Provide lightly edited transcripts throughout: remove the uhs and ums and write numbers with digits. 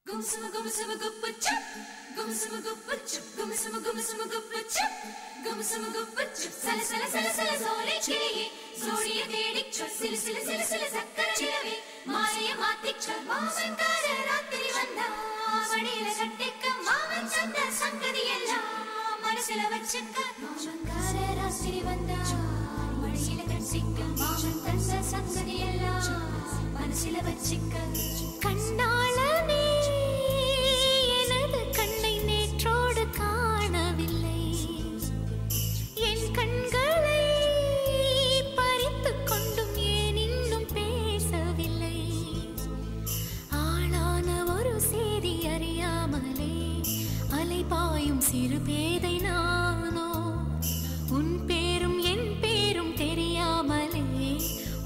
Gumusuma gumusuma gupuchup, gumusuma gupuchup, gumusuma gumusuma gupuchup, gumusuma gupuchup. Sala sala sala sala zole chiliye, zodiye dedichcha, sila sila sila sila zakkara chilave, maaya maatichcha, maavankara raatiri vanda, vadila kattikka maavan sanda sangadiyella, manasila vachikka, maavankara raatiri vanda, vadila kattikka maavan sanda sangadiyella, manasila vachikka. கண்ணாளனே எனது கண்ணை நேற்றோடு காணவில்லை என் கண்களை பறித்துக் கொண்டும் ஏன் இன்னும் பேசவில்லை ஆளான ஒரு செய்தி அறியாமலே அலைபாயும் சிறு பேதை நானோ உன் பேரும் என் பேரும் தெரியாமலே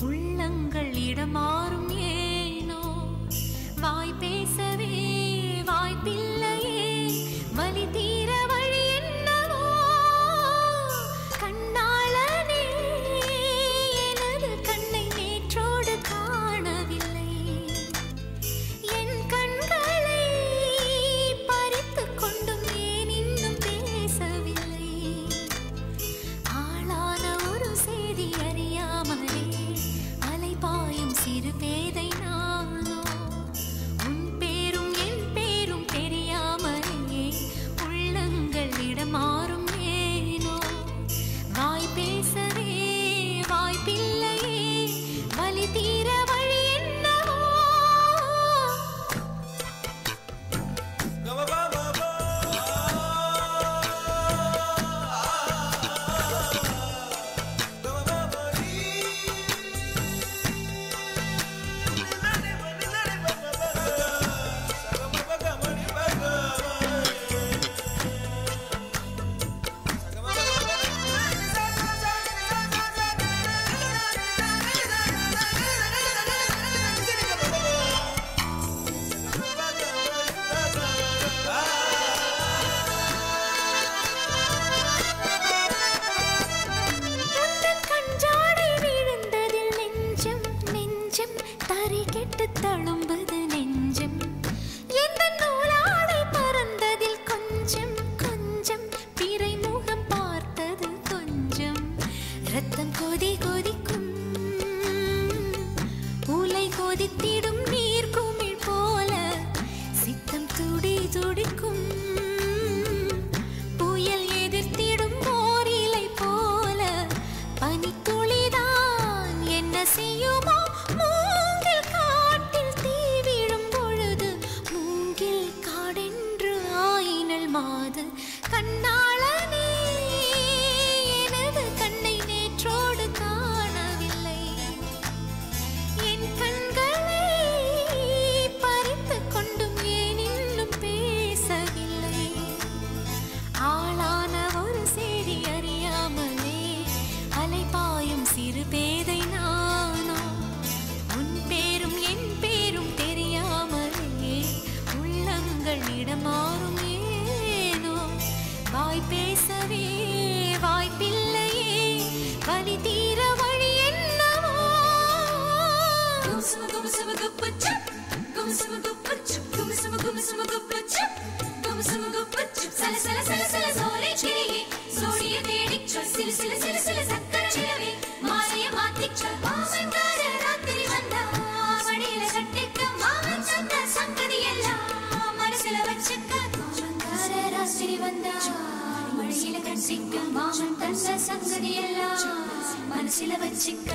உள்ளங்கள் இடமாறும் வாய் பேசவே வாய்ப்பில்லையே வலி தீர வழி என்னவோ கண்ணாளனே எனது கண்ணை நேற்றோடு காணவில்லை என் கண்களை பறித்துக் கொண்டும் ஏன் இன்னும் பேசவில்லை ஆளான ஒரு செய்தி அறியாமலே அலைபாயும் சிறு பேதை மாறும் ஏனோ வாய் பேசவே வாய்ப்பில்லையே வலி தீர வழி என்னவோ தழும்புது நெஞ்சம் எந்த நூலாடை பறந்ததில் கொஞ்சம் கொஞ்சம் பிறை முகம் பார்த்தது கொஞ்சம் ரத்தம் கொதி கொதிக்கும் உலை கொதித்திடும் நீர் குமிழ் போல சித்தம் துடி துடிக்கும் புயல் எதிர்த்திடும் ஓரிலை போல பனித்துளிதான் என்ன செய்யுமோ மாது கண்ணாளனே எனது கண்ணை நேற்றோடு காணவில்லை என் கண்களை பறித்துக் கொண்டும் ஏன் இன்னும் பேசவில்லை ஆளான ஒரு செய்தி அறியாமலே அலைபாயும் சிறு பேதை நானோ உன் பேரும் என் பேரும் தெரியாமலே உள்ளங்கள் இடமாறும் வாய் பேசவே வாய்ப்பில்லையே வலி தீர வழி என்னவோ குமுசும குமுசும குப்புச்சுப் குமுசும குப்புச்சுப் குமுசும குமுசும குப்புச்சுப் குமுசும குப்புச்சுப் சல சல சல சல சோலை கிளியே சோடிய தேடிச்ச சில சில சில சில சக்கர சிலவே மாலைய மாத்திச்ச மாவன்கார ராத்திரி வந்தா வடியில கட்டிக்க மாவன் சந்த சங்கதி எல்லாம் மனசுல வச்சுக்க மாவன்கார ராத்திரி வந்தா மழையில கட்டிக்க மாவன் தந்த சங்கதி எல்லாம் மனசுல வச்சுக்க